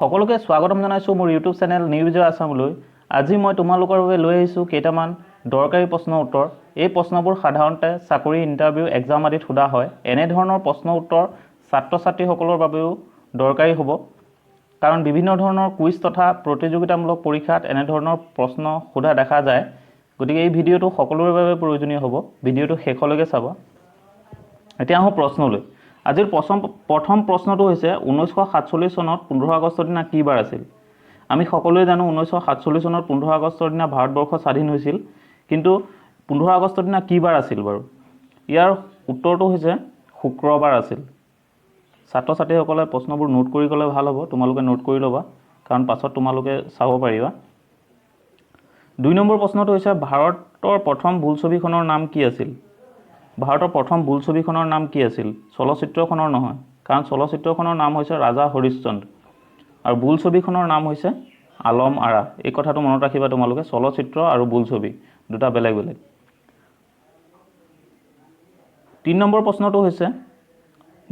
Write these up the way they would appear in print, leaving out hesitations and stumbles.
সকলোকে স্বাগতম জনাইছো মোৰ ইউটিউব চেনেল নিউ বিজয় আছামলৈ। আজি মই তোমালোকৰ বাবে লৈ আহিছো কেইটামান দৰকাৰী প্ৰশ্ন উত্তৰ। এই প্ৰশ্নবোৰ সাধাৰণতে চাকৰি ইন্টাৰভিউ এক্সাম আদিত সোধা হয়। এনে ধৰণৰ প্ৰশ্ন উত্তৰ ছাত্ৰ-ছাত্ৰীসকলৰ বাবেও দৰকাৰী হ'ব, কাৰণ বিভিন্ন ধৰণৰ কুইজ তথা প্ৰতিযোগিতামূলক পৰীক্ষাত এনে ধৰণৰ প্ৰশ্ন সোধা দেখা যায়। গতিকে এই ভিডিঅ'টো সকলোৰে বাবে প্ৰয়োজনীয় হ'ব। ভিডিঅ'টো শেষলৈকে চাব। এতিয়া আহোঁ প্ৰশ্নলৈ। আজিৰ প্ৰথম প্ৰশ্নটো হৈছে 1947 চনত 15 আগষ্টৰ দিনা কি বাৰ আছিল? আমি সকলোৱে জানো 1947 চনত 15 আগষ্টৰ দিনা ভাৰতবৰ্ষ স্বাধীন হৈছিল, কিন্তু 15 আগষ্টৰ দিনা কি বাৰ আছিল বাৰু? ইয়াৰ উত্তৰটো হৈছে শুক্ৰবাৰ আছিল। ছাত্ৰ ছাত্ৰীসকলে প্ৰশ্নবোৰ নোট কৰি গ'লে ভাল হ'ব। তোমালোকে নোট কৰি ল'বা, কাৰণ পাছত তোমালোকে চাব পাৰিবা। 2 নম্বৰ প্ৰশ্নটো হৈছে ভাৰতৰ প্ৰথম বোলছবিখনৰ নাম কি আছিল? ভাৰতৰ প্ৰথম বোলছবিখনৰ নাম কি আছিল? চলচ্চিত্ৰখনৰ নহয়, কাৰণ চলচ্চিত্ৰখনৰ নাম হৈছে ৰাজা হৰিশ্চন্দ্ৰ আৰু বোলছবিখনৰ নাম হৈছে আলম আৰা। এই কথাটো মনত ৰাখিবা তোমালোকে, চলচ্চিত্ৰ আৰু বোলছবি দুটা বেলেগ বেলেগ। 3 নম্বৰ প্ৰশ্নটো হৈছে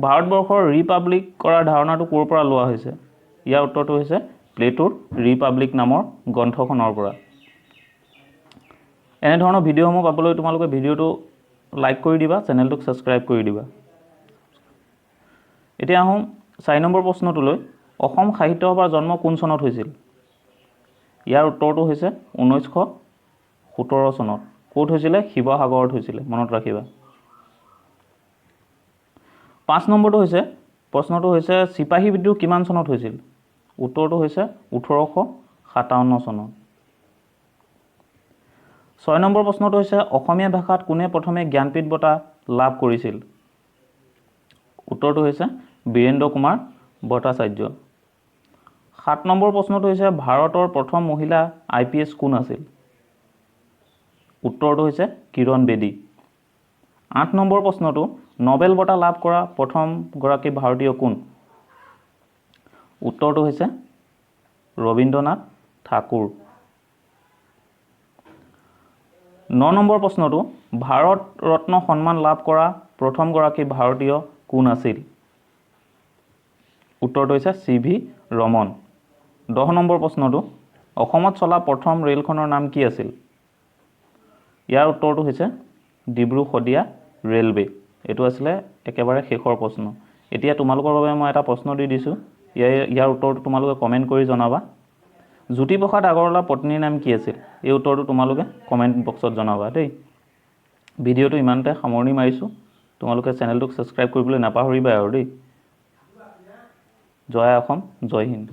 ভাৰতবৰ্ষৰ ৰিপাব্লিক কৰাৰ ধাৰণাটো ক'ৰ পৰা লোৱা হৈছে? ইয়াৰ উত্তৰটো হৈছে প্লেটোৰ ৰিপাব্লিক নামৰ গ্ৰন্থখনৰ পৰা। এনেধৰণৰ ভিডিঅ'সমূহ পাবলৈ তোমালোকে ভিডিঅ'টো লাইক কৰি দিবা, চেনেলটোক ছাবস্ক্ৰাইব কৰি দিবা। এতিয়া আহোঁ 4 নম্বৰ প্ৰশ্নটোলৈ। অসম সাহিত্য সভাৰ জন্ম কোন চনত হৈছিল? ইয়াৰ উত্তৰটো হৈছে 1917 চনত। ক'ত হৈছিলে? শিৱসাগৰত হৈছিলে, মনত ৰাখিবা। 5 নম্বৰটো হৈছে প্ৰশ্নটো হৈছে চিপাহী বিদ্ৰোহ কিমান চনত হৈছিল? উত্তৰটো হৈছে 1857 চনত। 6 নম্বৰ প্ৰশ্নটো হৈছে অসমীয়া ভাষাত কোনে প্ৰথমে জ্ঞানপীঠ বঁটা লাভ কৰিছিল? উত্তৰটো হৈছে বীৰেন্দ্ৰ কুমাৰ ভট্টাচাৰ্য। 7 নম্বৰ প্ৰশ্নটো হৈছে ভাৰতৰ প্ৰথম মহিলা IPS কোন আছিল? উত্তৰটো হৈছে কিৰণ বেদী। 8 নম্বৰ প্ৰশ্নটো নবেল বঁটা লাভ কৰা প্ৰথমগৰাকী ভাৰতীয় কোন? উত্তৰটো হৈছে ৰবীন্দ্ৰনাথ ঠাকুৰ। 9 নম্বৰ প্ৰশ্নটো ভাৰত ৰত্ন সন্মান লাভ কৰা প্ৰথমগৰাকী ভাৰতীয় কোন আছিল? উত্তৰটো হৈছে CV ৰমন। 10 নম্বৰ প্ৰশ্নটো অসমত চলা প্ৰথম ৰেলখনৰ নাম কি আছিল? ইয়াৰ উত্তৰটো হৈছে ডিব্ৰু-শদিয়া ৰেলৱে। এইটো আছিলে একেবাৰে শেষৰ প্ৰশ্ন। এতিয়া তোমালোকৰ বাবে মই এটা প্ৰশ্ন দি দিছোঁ, ইয়াৰ উত্তৰটো তোমালোকে কমেণ্ট কৰি জনাবা। জ্যোতিপ্ৰসাদ আগৰৱালাৰ পত্নীৰ নাম কি আছিল? এই উত্তৰটো তোমালোকে কমেণ্ট বক্সত জনাবা দেই। ভিডিঅ'টো ইমানতে সামৰণি মাৰিছোঁ। তোমালোকে চেনেলটোক ছাবস্ক্ৰাইব কৰিবলৈ নাপাহৰিবা আৰু দেই। জয় অসম, জয় হিন্দ।